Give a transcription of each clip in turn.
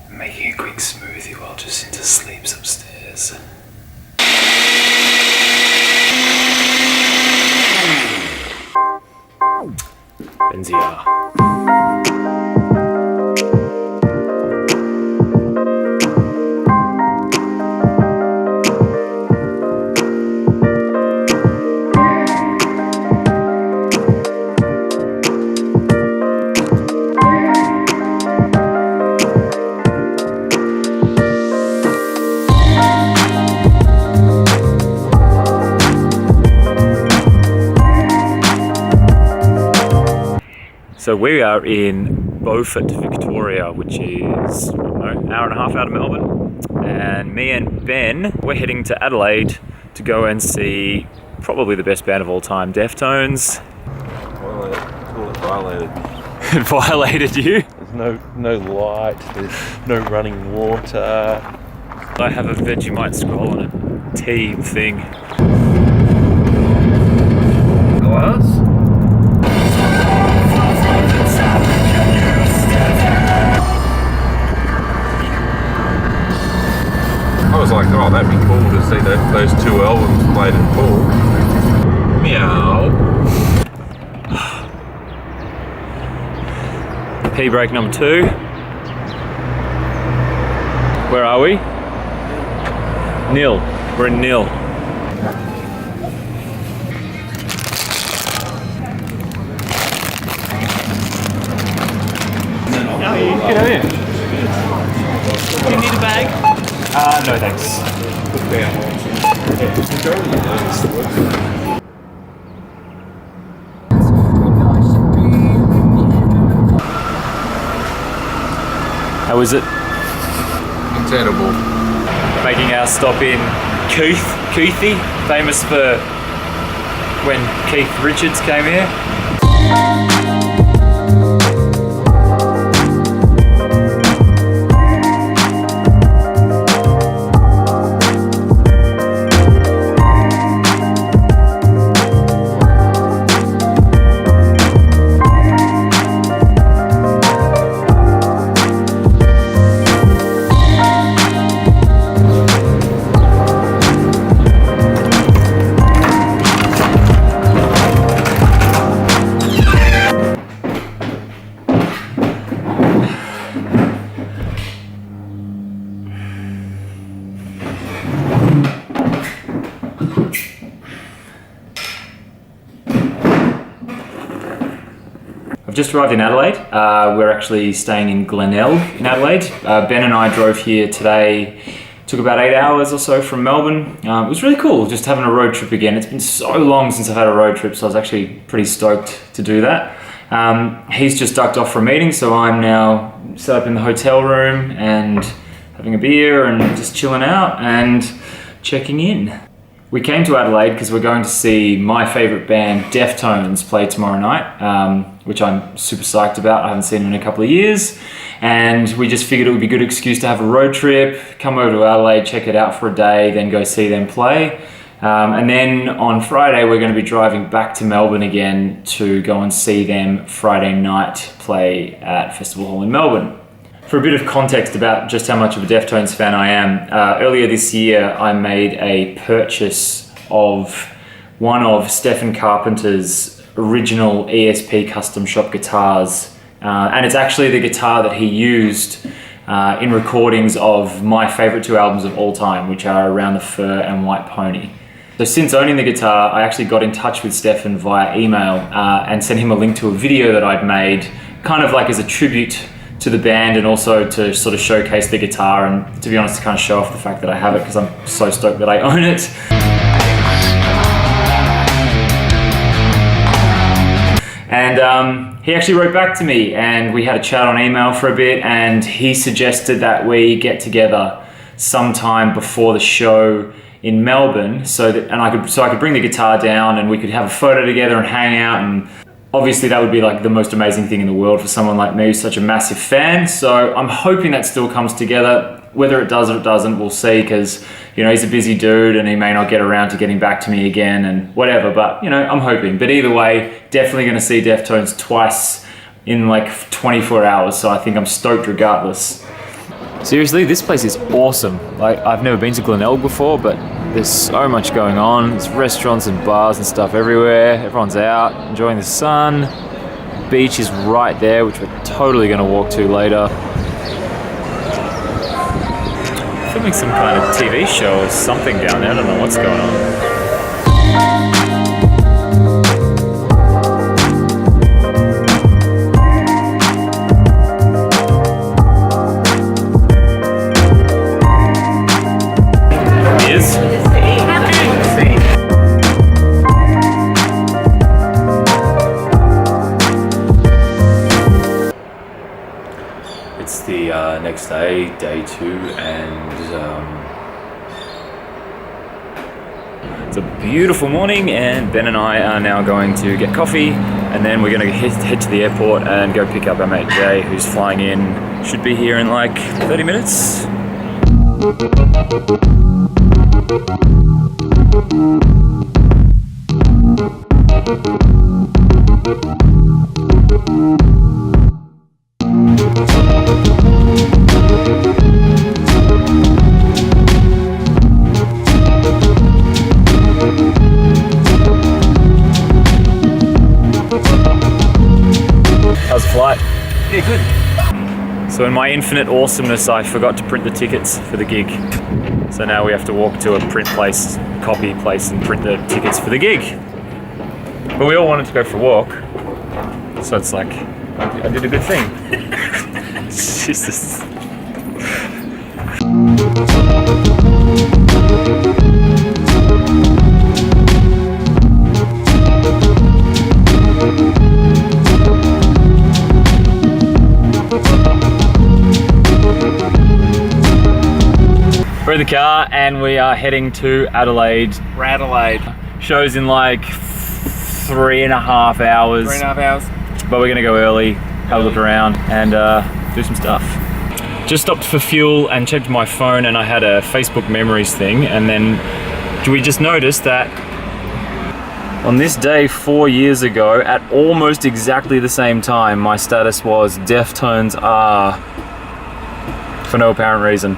Making a quick smoothie while Jacinta sleeps upstairs. Benzia. So we are in Beaufort, Victoria, which is, I don't know, an hour and a half out of Melbourne. And me and Ben, we're heading to Adelaide to go and see probably the best band of all time, Deftones. Violated me. It violated you? There's no light, there's no running water. I have a Vegemite scroll on a team thing. Glass? I was like, oh, that'd be cool to see those two albums played in full. Meow. Pee break number 2. Where are we? Nil. We're in Nil. How are you? Good, how are you? Do you need a bag? No thanks. How is it? Incredible. Making our stop in Keithy, famous for when Keith Richards came here. I've just arrived in Adelaide. We're actually staying in Glenelg in Adelaide. Ben and I drove here today. Took about 8 hours or so from Melbourne. It was really cool just having a road trip again. It's been so long since I've had a road trip, so I was actually pretty stoked to do that. He's just ducked off for a meeting, so I'm now set up in the hotel room and having a beer and just chilling out and checking in. We came to Adelaide because we're going to see my favourite band, Deftones, play tomorrow night, which I'm super psyched about. I haven't seen them in a couple of years. And we just figured it would be a good excuse to have a road trip, come over to Adelaide, check it out for a day, then go see them play. And then on Friday, we're going to be driving back to Melbourne again to go and see them Friday night play at Festival Hall in Melbourne. For a bit of context about just how much of a Deftones fan I am, earlier this year I made a purchase of one of Stephen Carpenter's original ESP custom shop guitars, and it's actually the guitar that he used in recordings of my favourite 2 albums of all time, which are Around the Fur and White Pony. So since owning the guitar, I actually got in touch with Stephen via email and sent him a link to a video that I'd made, kind of like as a tribute to the band and also to sort of showcase the guitar and, to be honest, to kind of show off the fact that I have it because I'm so stoked that I own it. And he actually wrote back to me and we had a chat on email for a bit, and he suggested that we get together sometime before the show in Melbourne so I could bring the guitar down and we could have a photo together and hang out. And obviously that would be like the most amazing thing in the world for someone like me who's such a massive fan. So I'm hoping that still comes together. Whether it does or it doesn't, we'll see, because, you know, he's a busy dude and he may not get around to getting back to me again and whatever, but, you know, I'm hoping. But either way, definitely going to see Deftones twice in like 24 hours, so I think I'm stoked regardless. Seriously, this place is awesome. Like, I've never been to Glenelg before, but there's so much going on. There's restaurants and bars and stuff everywhere. Everyone's out enjoying the sun. Beach is right there, which we're totally going to walk to later. Filming some kind of TV show or something down there. I don't know what's going on. It's the next day, day 2, and it's a beautiful morning, and Ben and I are now going to get coffee, and then we're going to head to the airport and go pick up our mate Jay, who's flying in. Should be here in like 30 minutes. How's the flight? Yeah, good. So in my infinite awesomeness, I forgot to print the tickets for the gig. So now we have to walk to a print place, copy place, and print the tickets for the gig. But we all wanted to go for a walk. So it's like, I did a good thing. Jesus. We're in the car and we are heading to Adelaide. Adelaide. Show's in like 3.5 hours. 3.5 hours. But we're gonna go early, have a look around and do some stuff. Just stopped for fuel and checked my phone and I had a Facebook memories thing, and then we just noticed that on this day 4 years ago, at almost exactly the same time, my status was Deftones are, for no apparent reason.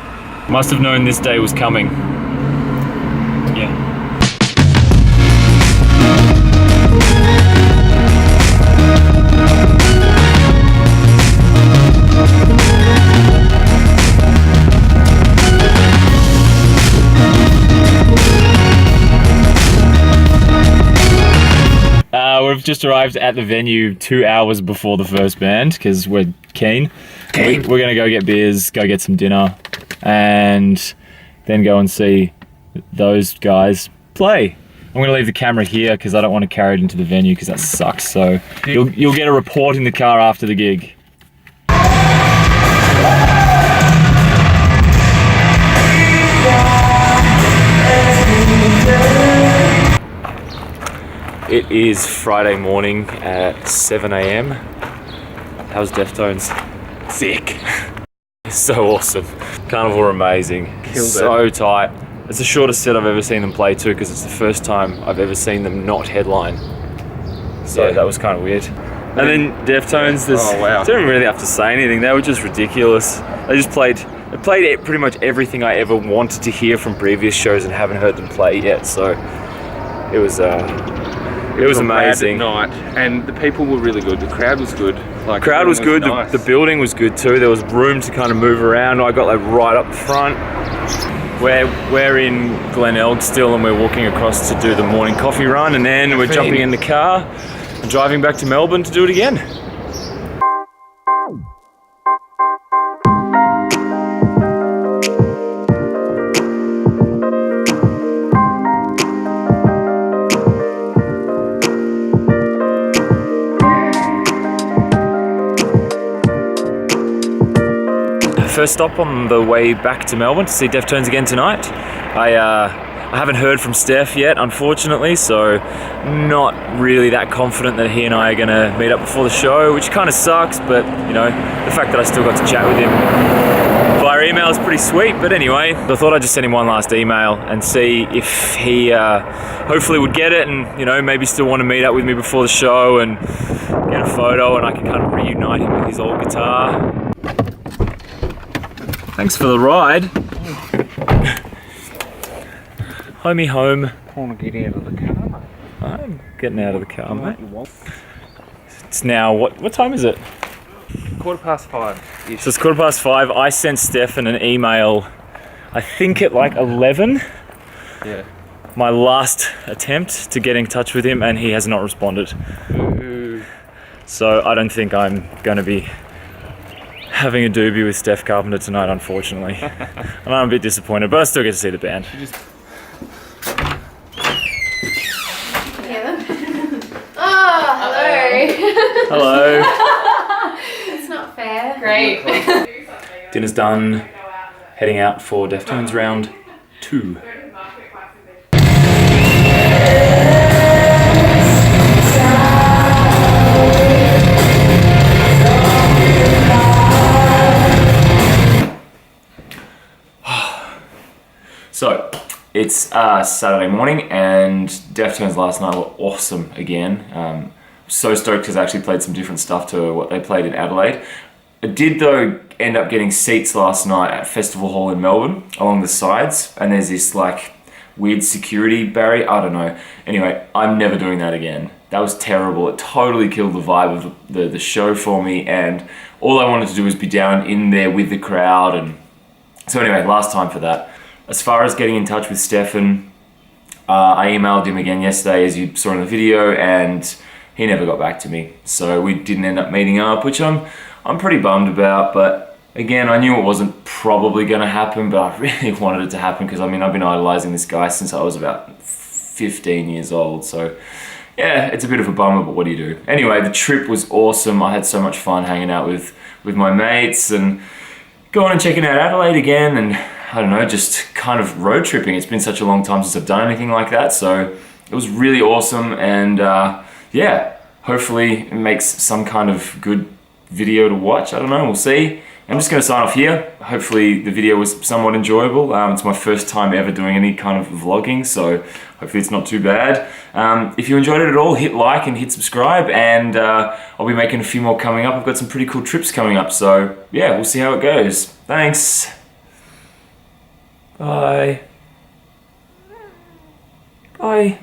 Must have known this day was coming. Yeah. We've just arrived at the venue 2 hours before the first band because we're keen. We're gonna go get beers, go get some dinner, and then go and see those guys play. I'm gonna leave the camera here because I don't want to carry it into the venue because that sucks. So you'll get a report in the car after the gig. It is Friday morning at 7 a.m. How's Deftones? Sick. So awesome. Carnival were amazing. Killed so it. tight. It's the shortest set I've ever seen them play too, because it's the first time I've ever seen them not headline. So Yeah. that was kind of weird. And then Deftones, Oh, wow. didn't really have to say anything. They were just ridiculous. They played pretty much everything I ever wanted to hear from previous shows and haven't heard them play yet. So it was amazing. Night, and the people were really good. The crowd was good. Like, Crowd was good. nice. The building was good too. There was room to kind of move around. I got like right up front. We're in Glenelg still, and we're walking across to do the morning coffee run, and then we're jumping in the car and driving back to Melbourne to do it again. First stop on the way back to Melbourne to see Deftones again tonight. I haven't heard from Steph yet, unfortunately, so not really that confident that he and I are going to meet up before the show, which kind of sucks, but you know, the fact that I still got to chat with him via email is pretty sweet. But anyway, I thought I'd just send him one last email and see if he hopefully would get it and, you know, maybe still want to meet up with me before the show and get a photo, and I can kind of reunite him with his old guitar. Thanks for the ride. Homie home. I want to get out of the car, mate. I'm getting out of the car, mate. It's now, what time is it? 5:15. So it's 5:15. I sent Stefan an email, I think at like 11. Yeah. My last attempt to get in touch with him, and he has not responded. Ooh. So I don't think I'm going to be having a doobie with Steph Carpenter tonight, unfortunately. And I'm a bit disappointed, but I still get to see the band. Oh, hello. Hello. It's not fair. Great. Dinner's done. Heading out for Deftones round 2. So, it's Saturday morning, and Deftones last night were awesome again. So stoked because I actually played some different stuff to what they played in Adelaide. I did, though, end up getting seats last night at Festival Hall in Melbourne along the sides, and there's this like weird security barrier. I don't know. Anyway, I'm never doing that again. That was terrible. It totally killed the vibe of the show for me, and all I wanted to do was be down in there with the crowd. And so anyway, last time for that. As far as getting in touch with Stefan, I emailed him again yesterday, as you saw in the video, and he never got back to me. So we didn't end up meeting up, which I'm pretty bummed about. But again, I knew it wasn't probably going to happen, but I really wanted it to happen because, I mean, I've been idolizing this guy since I was about 15 years old. So yeah, it's a bit of a bummer, but what do you do? Anyway, the trip was awesome. I had so much fun hanging out with my mates and going and checking out Adelaide again, and I don't know, just kind of road tripping. It's been such a long time since I've done anything like that, so it was really awesome. And yeah, hopefully it makes some kind of good video to watch. I don't know, we'll see. I'm just going to sign off here. Hopefully the video was somewhat enjoyable. It's my first time ever doing any kind of vlogging, so hopefully it's not too bad. If you enjoyed it at all, hit like and hit subscribe, and I'll be making a few more coming up. I've got some pretty cool trips coming up, so yeah, we'll see how it goes. Thanks. Bye. Bye.